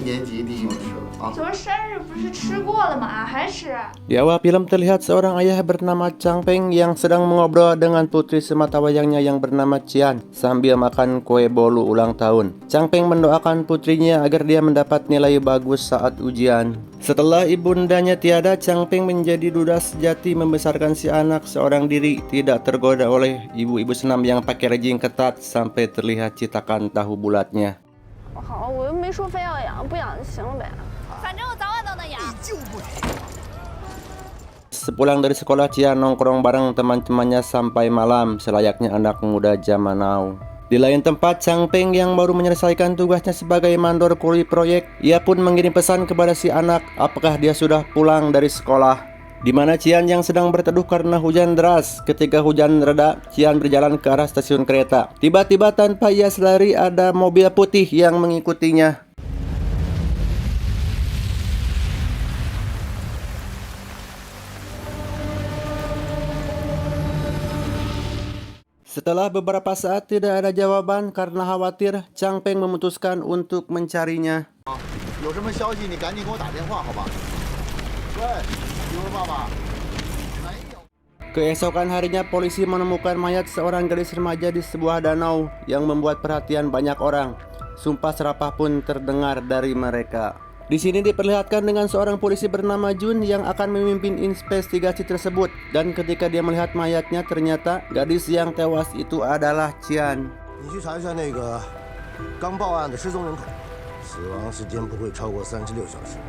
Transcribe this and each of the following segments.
年级第一名吃了啊。昨儿生日不是吃过了吗？还吃？ Di awal film terlihat seorang ayah bernama Chang Peng yang sedang mengobrol dengan putri sematawayangnya yang bernama Cian sambil makan kue bolu ulang tahun. Chang Peng mendoakan putrinya agar dia mendapat nilai bagus saat ujian. Setelah ibundanya tiada, Chang Peng menjadi duda sejati membesarkan si anak seorang diri, tidak tergoda oleh ibu-ibu senam yang pakai rejim ketat sampai terlihat citakan tahu bulatnya. 好，我又没说非要养，不养就行了呗。 反正我早晚都能养。 Sepulang dari sekolah, Cian nongkrong bareng teman-temannya sampai malam, selayaknya anak muda zaman now. Di lain tempat, Chang Peng yang baru menyelesaikan tugasnya sebagai mandor kuli proyek, ia pun mengirim pesan kepada si anak apakah dia sudah pulang dari sekolah. Di mana Cian yang sedang berteduh karena hujan deras. Ketika hujan reda, Cian berjalan ke arah stasiun kereta. Tiba-tiba tanpa ia sadari ada mobil putih yang mengikutinya. Setelah beberapa saat tidak ada jawaban karena khawatir, Chang Peng memutuskan untuk mencarinya. 有什么消息你赶紧给我打电话好吧？喂，有爸爸？没有。 Keesokan harinya polisi menemukan mayat seorang gadis remaja di sebuah danau yang membuat perhatian banyak orang. Sumpah serapah pun terdengar dari mereka. Di sini diperlihatkan dengan seorang polisi bernama Jun yang akan memimpin investigasi tersebut. Dan ketika dia melihat mayatnya, ternyata gadis yang tewas itu adalah Cian. 你去查一下那个刚报案的失踪人口，死亡时间不会超过36小时。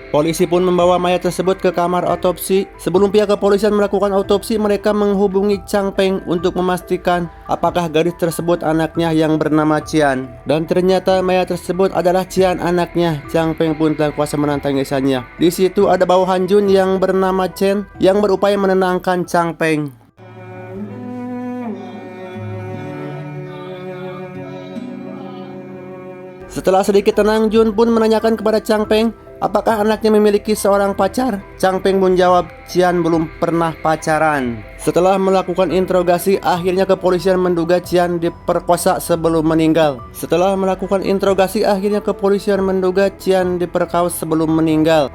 Polisi pun membawa mayat tersebut ke kamar otopsi. Sebelum pihak kepolisian melakukan otopsi, mereka menghubungi Chang Peng untuk memastikan apakah gadis tersebut anaknya yang bernama Cian. Dan ternyata mayat tersebut adalah Cian anaknya. Chang Peng pun tak kuasa menantang lisannya. Di situ ada bawahan Jun yang bernama Chen yang berupaya menenangkan Chang Peng. Setelah sedikit tenang, Jun pun menanyakan kepada Chang Peng apakah anaknya memiliki seorang pacar. Chang Peng pun jawab Cian belum pernah pacaran. Setelah melakukan interogasi, akhirnya kepolisian menduga Cian diperkosa sebelum meninggal.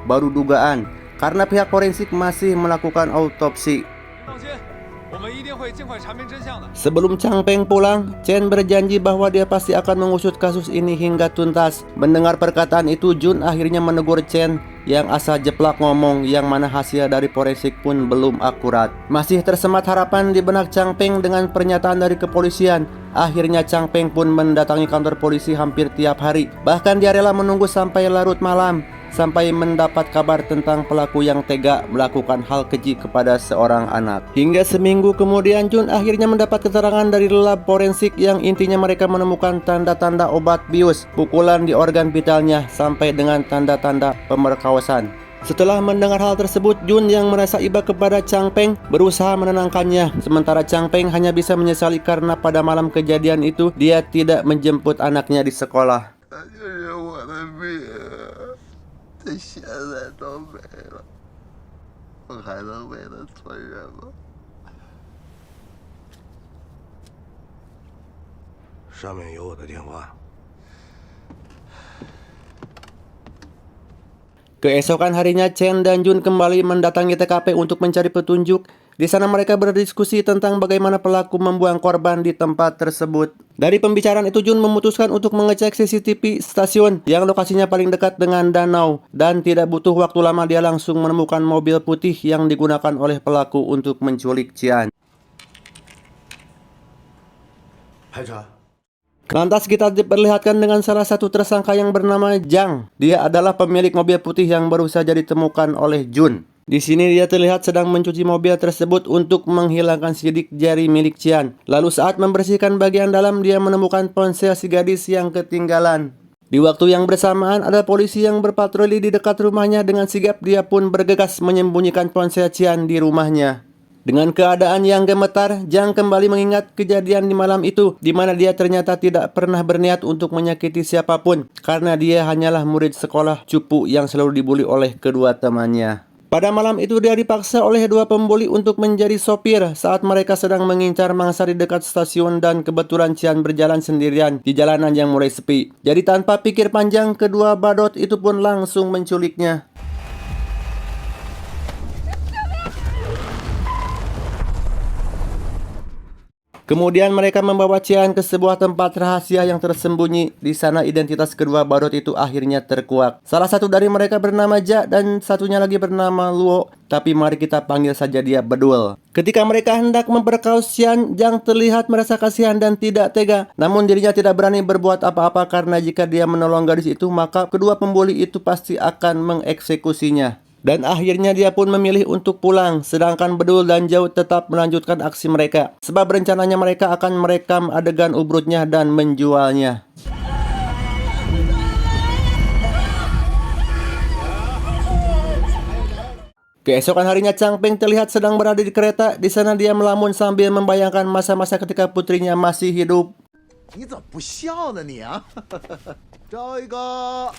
Baru dugaan, karena pihak forensik masih melakukan autopsi. Sebelum Chang Peng pulang, Chen berjanji bahwa dia pasti akan mengusut kasus ini hingga tuntas. Mendengar perkataan itu, Jun akhirnya menegur Chen yang asal jeplak ngomong yang mana hasil dari forensik pun belum akurat. Masih tersemat harapan di benak Chang Peng dengan pernyataan dari kepolisian. Akhirnya Chang Peng pun mendatangi kantor polisi hampir tiap hari. Bahkan dia rela menunggu sampai larut malam sampai mendapat kabar tentang pelaku yang tega melakukan hal keji kepada seorang anak. Hingga seminggu kemudian, Jun akhirnya mendapat keterangan dari lab forensik yang intinya mereka menemukan tanda-tanda obat bius, pukulan di organ vitalnya, sampai dengan tanda-tanda pemerkosaan. Setelah mendengar hal tersebut, Jun yang merasa iba kepada Chang Peng berusaha menenangkannya. Sementara Chang Peng hanya bisa menyesali karena pada malam kejadian itu dia tidak menjemput anaknya di sekolah. 这现在都没了，我还能为他存人吗？上面有我的电话。 Keesokan harinya, Chen dan Jun kembali mendatangi TKP untuk mencari petunjuk. Di sana mereka berdiskusi tentang bagaimana pelaku membuang korban di tempat tersebut. Dari pembicaraan itu, Jun memutuskan untuk mengecek CCTV stasiun yang lokasinya paling dekat dengan danau. Dan tidak butuh waktu lama dia langsung menemukan mobil putih yang digunakan oleh pelaku untuk menculik Cian. Lantas kita diperlihatkan dengan salah satu tersangka yang bernama Zhang. Dia adalah pemilik mobil putih yang baru saja ditemukan oleh Jun. Di sini dia terlihat sedang mencuci mobil tersebut untuk menghilangkan sidik jari milik Cian. Lalu saat membersihkan bagian dalam, dia menemukan ponsel si gadis yang ketinggalan. Di waktu yang bersamaan, ada polisi yang berpatroli di dekat rumahnya. Dengan sigap dia pun bergegas menyembunyikan ponsel Cian di rumahnya. Dengan keadaan yang gemetar, Zhang kembali mengingat kejadian di malam itu, di mana dia ternyata tidak pernah berniat untuk menyakiti siapapun, karena dia hanyalah murid sekolah cupu yang selalu dibully oleh kedua temannya. Pada malam itu dia dipaksa oleh dua pembuli untuk menjadi sopir saat mereka sedang mengincar mangsa di dekat stasiun dan kebetulan Cian berjalan sendirian di jalanan yang mulai sepi. Jadi tanpa pikir panjang, kedua badut itu pun langsung menculiknya. Kemudian mereka membawa Cian ke sebuah tempat rahasia yang tersembunyi. Di sana identitas kedua badut itu akhirnya terkuak. Salah satu dari mereka bernama Ja dan satunya lagi bernama Luo. Tapi mari kita panggil saja dia Bedul. Ketika mereka hendak memperkaus Cian, Jang terlihat merasa kasihan dan tidak tega. Namun dirinya tidak berani berbuat apa-apa karena jika dia menolong gadis itu, maka kedua pembuli itu pasti akan mengeksekusinya. Dan akhirnya dia pun memilih untuk pulang, sedangkan Bedul dan Jau tetap melanjutkan aksi mereka. Sebab rencananya mereka akan merekam adegan ubrutnya dan menjualnya. Keesokan harinya Chang Peng terlihat sedang berada di kereta. Di sana dia melamun sambil membayangkan masa-masa ketika putrinya masih hidup. 你怎么不笑呢你啊？找一个。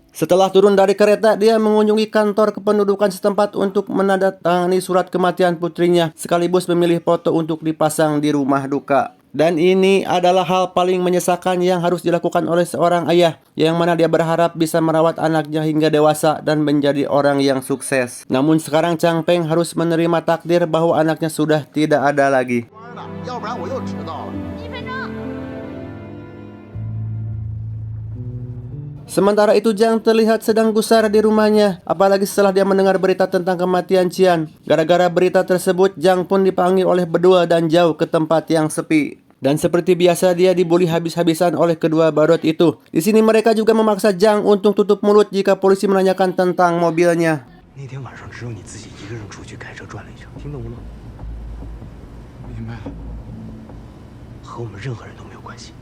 Setelah turun dari kereta, dia mengunjungi kantor kependudukan setempat untuk menandatangani surat kematian putrinya, sekaligus memilih foto untuk dipasang di rumah duka. Dan ini adalah hal paling menyesakan yang harus dilakukan oleh seorang ayah, yang mana dia berharap bisa merawat anaknya hingga dewasa dan menjadi orang yang sukses. Namun sekarang Chang Peng harus menerima takdir bahwa anaknya sudah tidak ada lagi. 要不然我又迟到了。 Sementara itu Jang terlihat sedang gusar di rumahnya, apalagi setelah dia mendengar berita tentang kematian Cian. Gara-gara berita tersebut, Jang pun dipanggil oleh Bedul dan Jau ke tempat yang sepi. Dan seperti biasa dia dibully habis-habisan oleh kedua badut itu. Di sini mereka juga memaksa Jang untuk tutup mulut jika polisi menanyakan tentang mobilnya. 那天晚上只有你自己一个人出去开车转了一圈，听懂了吗？明白了。和我们任何人都没有关系。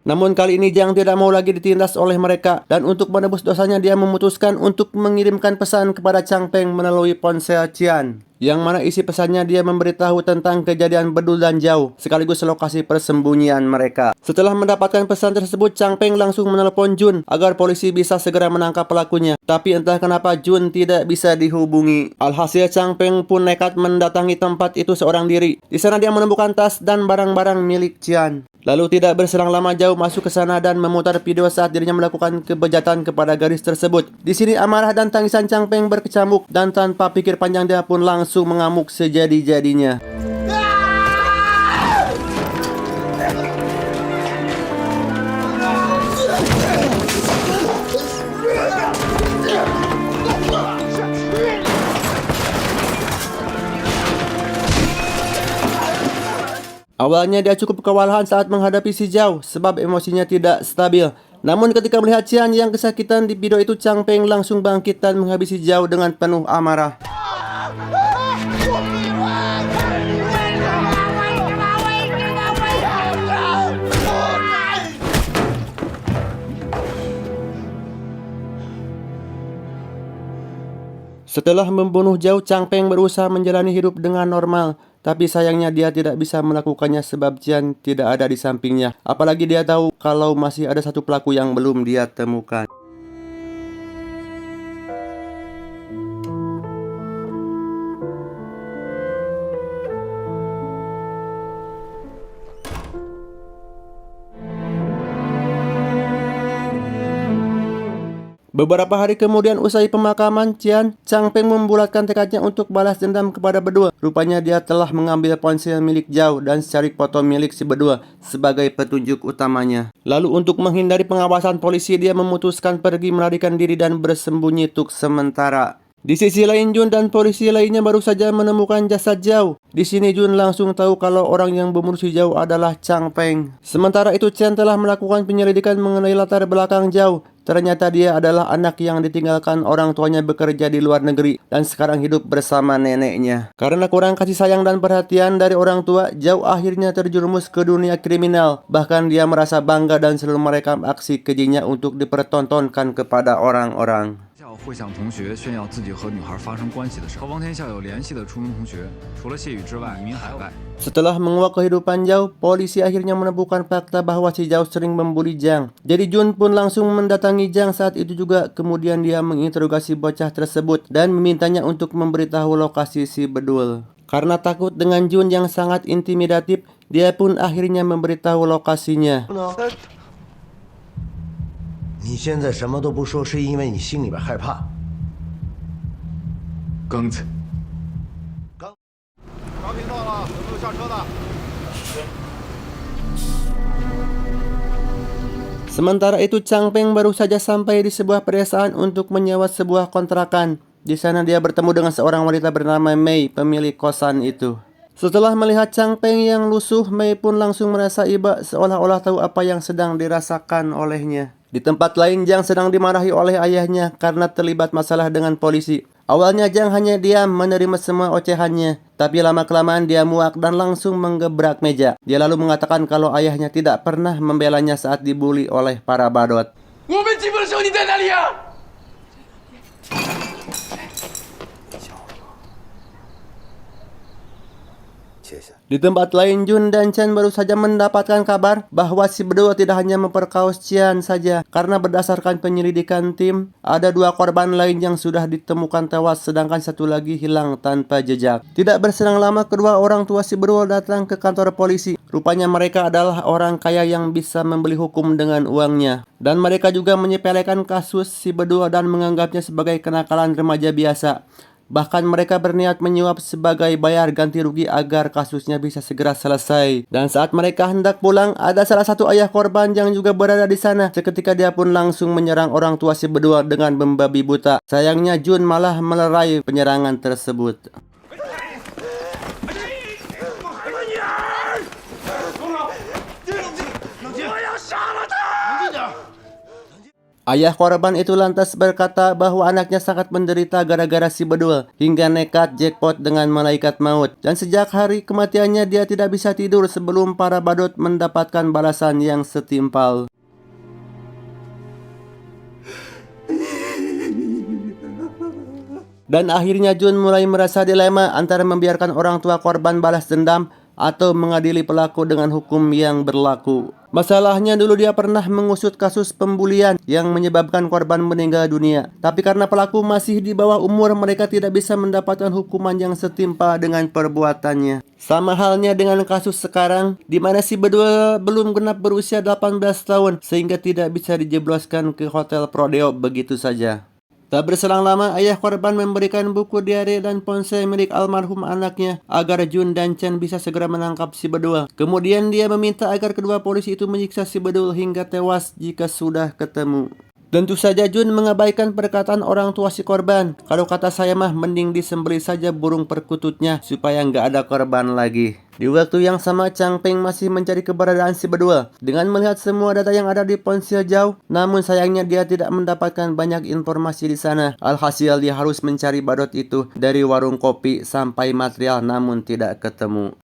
Namun kali ini Jang tidak mau lagi ditindas oleh mereka, dan untuk menebus dosanya dia memutuskan untuk mengirimkan pesan kepada Chang Peng melalui ponsel Cian, yang mana isi pesannya dia memberitahu tentang kejadian Bedul dan Jau, sekaligus lokasi persembunyian mereka. Setelah mendapatkan pesan tersebut, Chang Peng langsung menelpon Jun agar polisi bisa segera menangkap pelakunya. Tapi entah kenapa Jun tidak bisa dihubungi. Alhasil Chang Peng pun nekat mendatangi tempat itu seorang diri. Di sana dia menemukan tas dan barang-barang milik Cian. Lalu tidak berselang lama Jau masuk ke sana dan memutar video saat dirinya melakukan kebejatan kepada gadis tersebut. Di sini amarah dan tangisan Chang Peng berkecamuk, dan tanpa pikir panjang dia pun langsung mengamuk sejadi-jadinya. Awalnya dia cukup kewalahan saat menghadapi si Jau sebab emosinya tidak stabil. Namun ketika melihat Cian yang kesakitan di video itu, Chang Peng langsung bangkit dan menghabisi Jau dengan penuh amarah. Setelah membunuh Jau, Chang Peng berusaha menjalani hidup dengan normal. Tapi sayangnya dia tidak bisa melakukannya sebab Cian tidak ada di sampingnya. Apalagi dia tahu kalau masih ada satu pelaku yang belum dia temukan. Beberapa hari kemudian usai pemakaman Cian, Chang Peng membulatkan tekadnya untuk balas dendam kepada Bedul. Rupanya dia telah mengambil ponsel milik Jau dan secari foto milik si Bedul sebagai petunjuk utamanya. Lalu untuk menghindari pengawasan polisi, dia memutuskan pergi melarikan diri dan bersembunyi untuk sementara. Di sisi lain, Jun dan polisi lainnya baru saja menemukan jasad Jau. Di sini Jun langsung tahu kalau orang yang membunuh si Jau adalah Chang Peng. Sementara itu Cian telah melakukan penyelidikan mengenai latar belakang Jau. Ternyata dia adalah anak yang ditinggalkan orang tuanya bekerja di luar negeri dan sekarang hidup bersama neneknya. Karena kurang kasih sayang dan perhatian dari orang tua, Jau akhirnya terjerumus ke dunia kriminal. Bahkan dia merasa bangga dan selalu merekam aksi kejinya untuk dipertontonkan kepada orang-orang. 会向同学炫耀自己和女孩发生关系的事。和王天笑有联系的初中同学，除了谢宇之外，李明海外。 Setelah menguak kehidupan Zhao, polisi akhirnya menemukan fakta bahwa si Zhao sering membuli Jiang. Jadi Jun pun langsung mendatangi Jiang saat itu juga. Kemudian dia menginterogasi bocah tersebut dan memintanya untuk memberitahu lokasi si bedul. Karena takut dengan Jun yang sangat intimidatif, dia pun akhirnya memberitahu lokasinya. 你现在什么都不说，是因为你心里边害怕。庚子。 调频到了，有没有下车的？ Sementara itu Chang Peng baru saja sampai di sebuah pedesaan untuk menyewa sebuah kontrakan. Di sana dia bertemu dengan seorang wanita bernama Mei, pemilik kosan itu. Setelah melihat Chang Peng yang lusuh, Mei pun langsung merasa iba seolah-olah tahu apa yang sedang dirasakan olehnya. Di tempat lain, Jiang sedang dimarahi oleh ayahnya karena terlibat masalah dengan polisi. Awalnya Jiang hanya diam menerima semua ocehannya, tapi lama-kelamaan dia muak dan langsung menggebrak meja. Dia lalu mengatakan kalau ayahnya tidak pernah membelanya saat dibuli oleh para badut. Di tempat lain, Jun dan Chen baru saja mendapatkan kabar bahwa si bedul tidak hanya memperkaos Qian saja, karena berdasarkan penyelidikan tim, ada 2 korban lain yang sudah ditemukan tewas, sedangkan 1 lagi hilang tanpa jejak. Tidak berselang lama, kedua orang tua si bedul datang ke kantor polisi. Rupanya mereka adalah orang kaya yang bisa membeli hukum dengan uangnya. Dan mereka juga menyepelekan kasus si bedul dan menganggapnya sebagai kenakalan remaja biasa. Bahkan mereka berniat menyuap sebagai bayar ganti rugi agar kasusnya bisa segera selesai. Dan saat mereka hendak pulang, ada salah satu ayah korban yang juga berada di sana. Seketika dia pun langsung menyerang orang tua si bedul dengan membabi buta. Sayangnya Jun malah melerai penyerangan tersebut. Ayah korban itu lantas berkata bahwa anaknya sangat menderita gara-gara si bedul, hingga nekat jackpot dengan malaikat maut. Dan sejak hari kematiannya dia tidak bisa tidur sebelum para badut mendapatkan balasan yang setimpal. Dan akhirnya Jun mulai merasa dilema antara membiarkan orang tua korban balas dendam atau mengadili pelaku dengan hukum yang berlaku. Masalahnya dulu dia pernah mengusut kasus pembulian yang menyebabkan korban meninggal dunia. Tapi karena pelaku masih di bawah umur, mereka tidak bisa mendapatkan hukuman yang setimpal dengan perbuatannya. Sama halnya dengan kasus sekarang, di mana si bedul belum genap berusia 18 tahun, sehingga tidak bisa dijebloskan ke hotel Prodeo begitu saja. Tak berselang lama, ayah korban memberikan buku diare dan ponsel milik almarhum anaknya agar Jun dan Chen bisa segera menangkap si bedul. Kemudian dia meminta agar kedua polisi itu menyiksa si bedul hingga tewas jika sudah ketemu. Tentu saja Jun mengabaikan perkataan orang tua si korban. Kalau kata saya mah mending disembelih saja burung perkututnya supaya nggak ada korban lagi. Di waktu yang sama, Chang Peng masih mencari keberadaan si bedul dengan melihat semua data yang ada di ponsel Zhao. Namun sayangnya dia tidak mendapatkan banyak informasi di sana. Alhasil dia harus mencari badut itu dari warung kopi sampai material, namun tidak ketemu.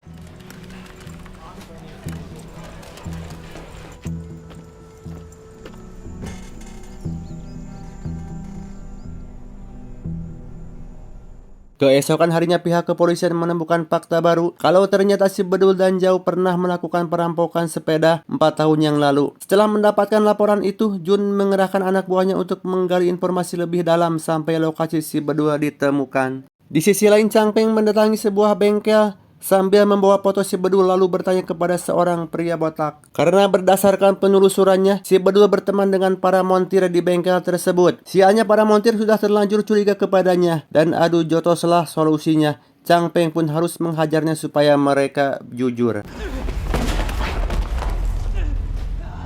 Keesokan harinya pihak kepolisian menemukan fakta baru kalau ternyata si bedul dan Zhao pernah melakukan perampokan sepeda 4 tahun yang lalu. Setelah mendapatkan laporan itu, Jun mengerahkan anak buahnya untuk menggali informasi lebih dalam sampai lokasi si bedul ditemukan. Di sisi lain, Chang Peng mendatangi sebuah bengkel sambil membawa foto si bedul lalu bertanya kepada seorang pria botak. Karena berdasarkan penelusurannya, si bedul berteman dengan para montir di bengkel tersebut. Sialnya para montir sudah terlanjur curiga kepadanya, dan adu jotoslah solusinya. Chang Peng pun harus menghajarnya supaya mereka jujur.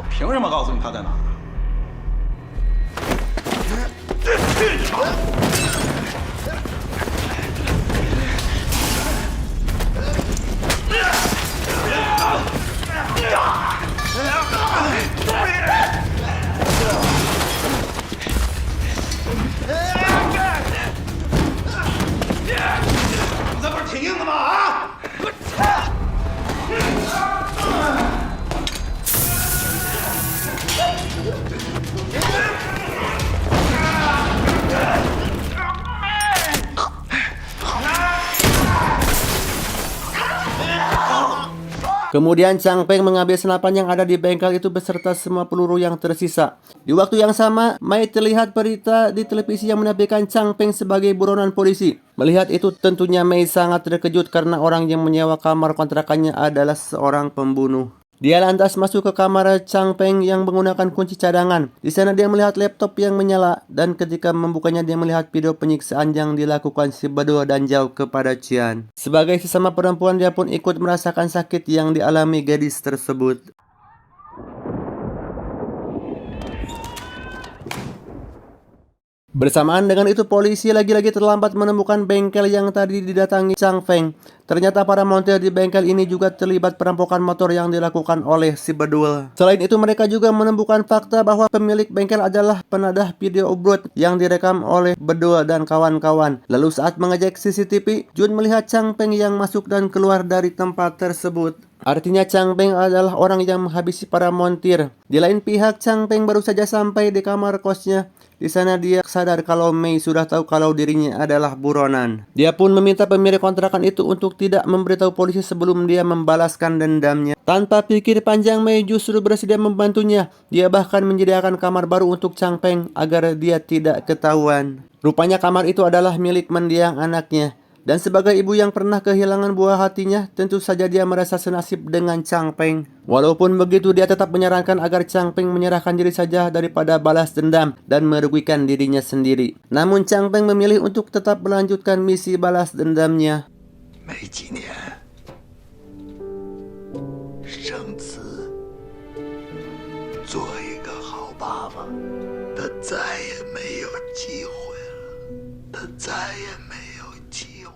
我凭什么告诉你他在哪？ 这不是挺硬的吗？啊！我操！ Ah! Kemudian Chang Peng mengambil senapan yang ada di bengkel itu beserta semua peluru yang tersisa. Di waktu yang sama, Mai terlihat berita di televisi yang menampilkan Chang Peng sebagai buronan polisi. Melihat itu tentunya Mei sangat terkejut karena orang yang menyewa kamar kontrakannya adalah seorang pembunuh. Dia lantas masuk ke kamar Chang Peng yang menggunakan kunci cadangan. Di sana dia melihat laptop yang menyala dan ketika membukanya dia melihat video penyiksaan yang dilakukan si Bedo dan Zhao kepada Qian. Sebagai sesama perempuan dia pun ikut merasakan sakit yang dialami gadis tersebut. Bersamaan dengan itu polisi lagi-lagi terlambat menemukan bengkel yang tadi didatangi Chang Peng. Ternyata para montir di bengkel ini juga terlibat perampokan motor yang dilakukan oleh si Bedul. Selain itu mereka juga menemukan fakta bahwa pemilik bengkel adalah penadah video obrot yang direkam oleh Bedul dan kawan-kawan. Lalu saat mengecek CCTV, Jun melihat Chang Peng yang masuk dan keluar dari tempat tersebut. Artinya Chang Peng adalah orang yang menghabisi para montir. Di lain pihak, Chang Peng baru saja sampai di kamar kosnya. Di sana dia sadar kalau Mei sudah tahu kalau dirinya adalah buronan. Dia pun meminta pemilik kontrakan itu untuk tidak memberitahu polisi sebelum dia membalaskan dendamnya. Tanpa pikir panjang, Mei justru bersedia membantunya. Dia bahkan menyediakan kamar baru untuk Chang Peng agar dia tidak ketahuan. Rupanya kamar itu adalah milik mendiang anaknya. Dan sebagai ibu yang pernah kehilangan buah hatinya, tentu saja dia merasa senasib dengan Chang Peng. Walaupun begitu, dia tetap menyarankan agar Chang Peng menyerahkan diri saja daripada balas dendam dan merugikan dirinya sendiri. Namun Chang Peng memilih untuk tetap melanjutkan misi balas dendamnya. 没几年，生子做一个好爸爸，他再也没有机会了，他再也没有机会。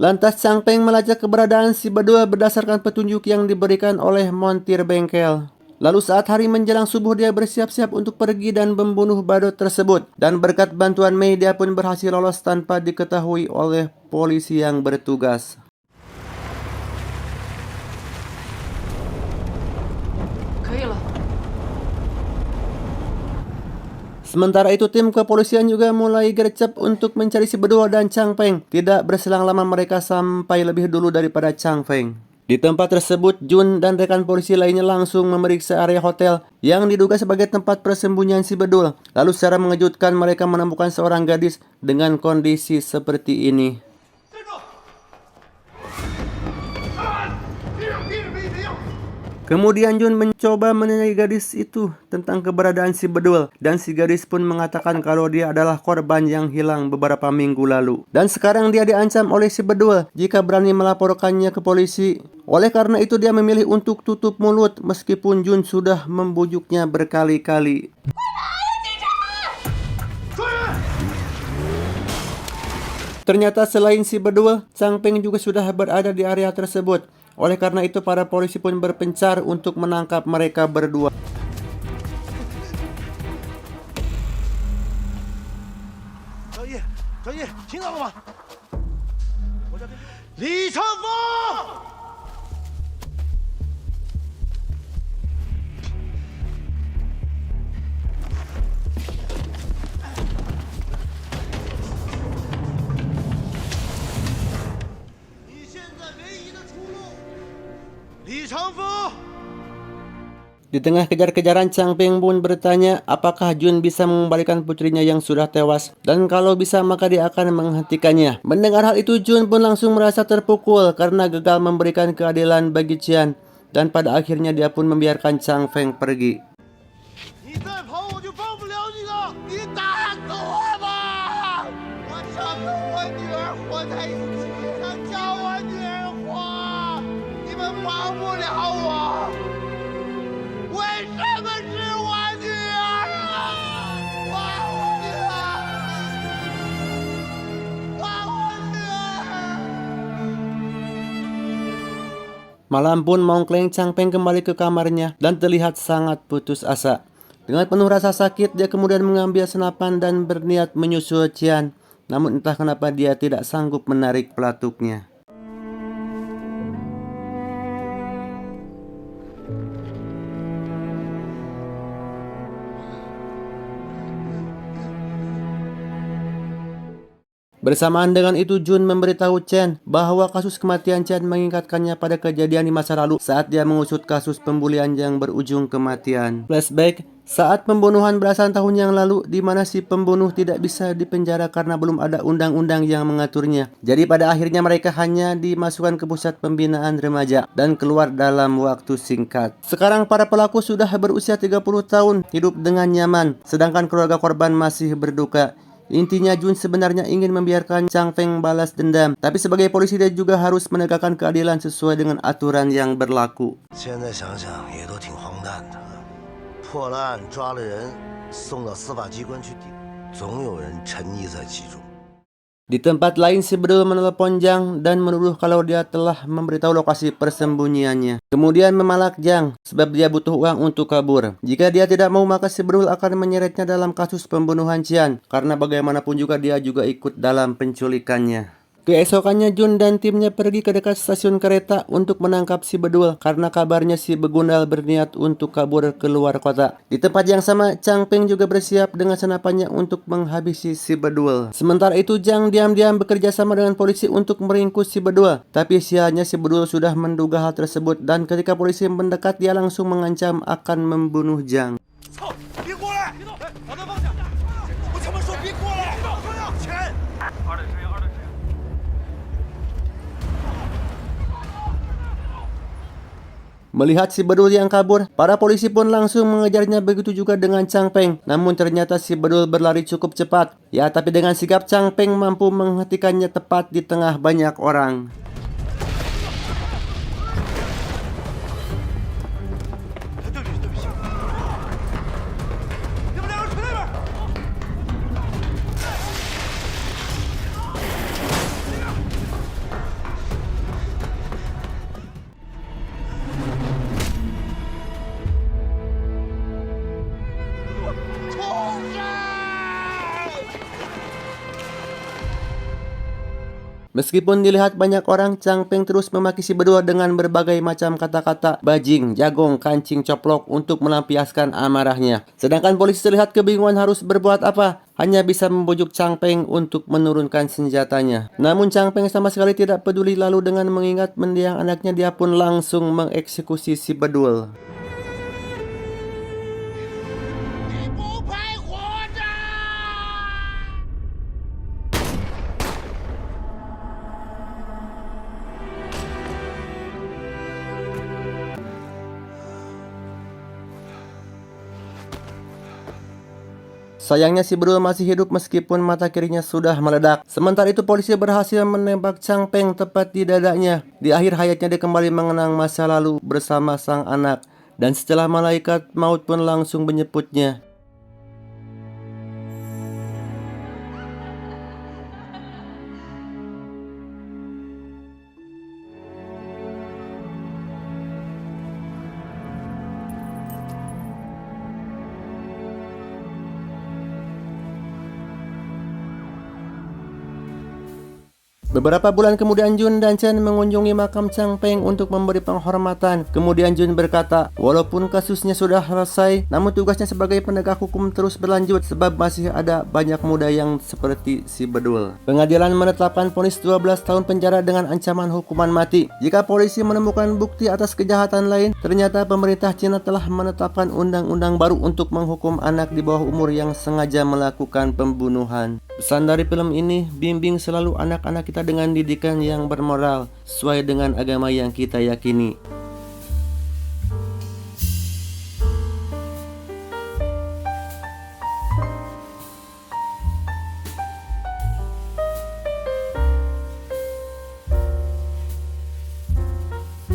Lantas Chang Peng melacak keberadaan si Bedul berdasarkan petunjuk yang diberikan oleh montir bengkel. Lalu saat hari menjelang subuh dia bersiap-siap untuk pergi dan membunuh badut tersebut. Dan berkat bantuan Mei dia pun berhasil lolos tanpa diketahui oleh polisi yang bertugas. Sementara itu tim kepolisian juga mulai gercep untuk mencari si Bedul dan Chang Peng. Tidak berselang lama mereka sampai lebih dulu daripada Chang Peng. Di tempat tersebut, Jun dan rekan polisi lainnya langsung memeriksa area hotel yang diduga sebagai tempat persembunyian si Bedul. Lalu secara mengejutkan mereka menemukan seorang gadis dengan kondisi seperti ini. Kemudian Jun mencoba menanyai gadis itu tentang keberadaan si Bedul dan si gadis pun mengatakan kalau dia adalah korban yang hilang beberapa minggu lalu. Dan sekarang dia diancam oleh si Bedul jika berani melaporkannya ke polisi. Oleh karena itu dia memilih untuk tutup mulut meskipun Jun sudah membujuknya berkali-kali. Ternyata selain si Bedul, Chang Peng juga sudah berada di area tersebut. Oleh karena itu para polisi pun berpencar untuk menangkap mereka berdua. Li Changfeng! 李长风。 Di tengah kejar-kejaran, Chang Peng pun bertanya apakah Jun bisa mengembalikan putrinya yang sudah tewas. Dan kalau bisa maka dia akan menghentikannya. Mendengar hal itu, Jun pun langsung merasa terpukul karena gagal memberikan keadilan bagi Qian. Dan pada akhirnya dia pun membiarkan Chang Peng pergi. Malam pun mongkleng Chang Peng kembali ke kamarnya dan terlihat sangat putus asa. Dengan penuh rasa sakit, dia kemudian mengambil senapan dan berniat menyusul Qian. Namun entah kenapa dia tidak sanggup menarik pelatuknya. Bersamaan dengan itu, Jun memberitahu Chen bahwa kasus kematian Chen mengingatkannya pada kejadian di masa lalu saat dia mengusut kasus pembulian yang berujung kematian. Flashback saat pembunuhan belasan tahun yang lalu, di mana si pembunuh tidak bisa dipenjara karena belum ada undang-undang yang mengaturnya. Jadi pada akhirnya mereka hanya dimasukkan ke pusat pembinaan remaja dan keluar dalam waktu singkat. Sekarang para pelaku sudah berusia 30 tahun, hidup dengan nyaman, sedangkan keluarga korban masih berduka. Intinya Jun sebenarnya ingin membiarkan Chang Feng balas dendam, tapi sebagai polisi dia juga harus menegakkan keadilan sesuai dengan aturan yang berlaku. 现在想想也都挺荒诞的。破了案，抓了人，送到司法机关去顶，总有人沉溺在其中。 Di tempat lain, si Bedul menelepon Jang dan menuduh kalau dia telah memberitahu lokasi persembunyiannya. Kemudian memalak Jang sebab dia butuh uang untuk kabur. Jika dia tidak mau, maka si Bedul akan menyeretnya dalam kasus pembunuhan Qian, karena bagaimanapun juga dia juga ikut dalam penculikannya. Keesokannya Jun dan timnya pergi ke dekat stasiun kereta untuk menangkap si Bedul karena kabarnya si Begundal berniat untuk kabur keluar kota. Di tempat yang sama, Chang Peng juga bersiap dengan senapannya untuk menghabisi si Bedul. Sementara itu Jang diam-diam bekerja sama dengan polisi untuk meringkus si Bedul. Tapi sialnya si Bedul sudah menduga hal tersebut dan ketika polisi mendekat dia langsung mengancam akan membunuh Jang. Melihat si Bedul yang kabur, para polisi pun langsung mengejarnya, begitu juga dengan Chang Peng. Namun ternyata si Bedul berlari cukup cepat. Ya, tapi dengan sigap Chang Peng mampu menghentikannya tepat di tengah banyak orang. Meskipun dilihat banyak orang, Chang Peng terus memaki si Bedul dengan berbagai macam kata-kata bajing, jagong, kancing, coplok untuk melampiaskan amarahnya. Sedangkan polisi terlihat kebingungan harus berbuat apa, hanya bisa membujuk Chang Peng untuk menurunkan senjatanya. Namun Chang Peng sama sekali tidak peduli, lalu dengan mengingat mendiang anaknya dia pun langsung mengeksekusi si Bedul. Sayangnya si Bedul masih hidup meskipun mata kirinya sudah meledak. Sementara itu polisi berhasil menembak Chang Peng tepat di dadanya. Di akhir hayatnya dia kembali mengenang masa lalu bersama sang anak. Dan setelah malaikat maut pun langsung menyebutnya. Beberapa bulan kemudian Jun dan Chen mengunjungi makam Chang Peng untuk memberi penghormatan. Kemudian Jun berkata, walaupun kasusnya sudah selesai, namun tugasnya sebagai penegak hukum terus berlanjut sebab masih ada banyak muda yang seperti si Bedul. Pengadilan menetapkan vonis 12 tahun penjara dengan ancaman hukuman mati. Jika polisi menemukan bukti atas kejahatan lain, ternyata pemerintah Cina telah menetapkan undang-undang baru untuk menghukum anak di bawah umur yang sengaja melakukan pembunuhan. Pesan dari film ini, bimbing selalu anak-anak kita dengan didikan yang bermoral sesuai dengan agama yang kita yakini.